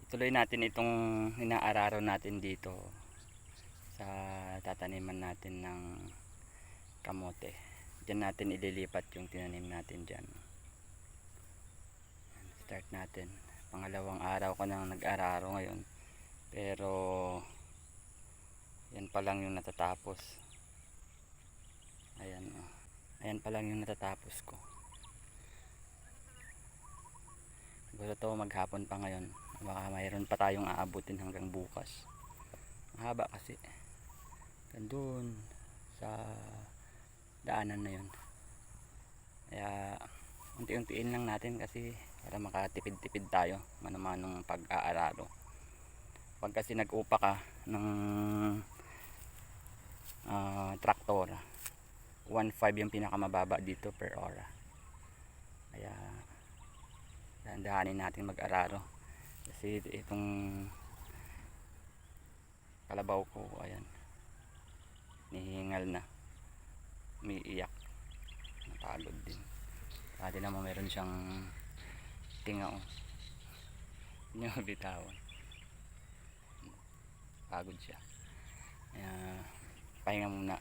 Tuloy natin itong inaararo natin dito sa tataniman natin ng kamote. Diyan natin ililipat yung tinanim natin dyan. Start natin. Pangalawang araw ko nang nag-araro ngayon. Pero yan pa lang yung natatapos. Ayan o. Ayan pa lang yung natatapos ko. Siguro to maghapon pa ngayon. Baka mayroon pa tayong aabutin hanggang bukas. Mahaba kasi. Doon sa daanan na yun. Kaya unti-untiin lang natin kasi para makatipid-tipid tayo mano-manong pag-aararo. Pag kasi nag-upa ka ng traktor, 1.5 yung pinakamababa dito per hora. Kaya dahan-dahanin natin mag-araro kasi itong kalabaw ko, ayan, nihingal na, umiiyak, napagod din. Dati naman meron siyang tinga, hindi niya mabitawan, pagod siya. Kaya pahinga muna.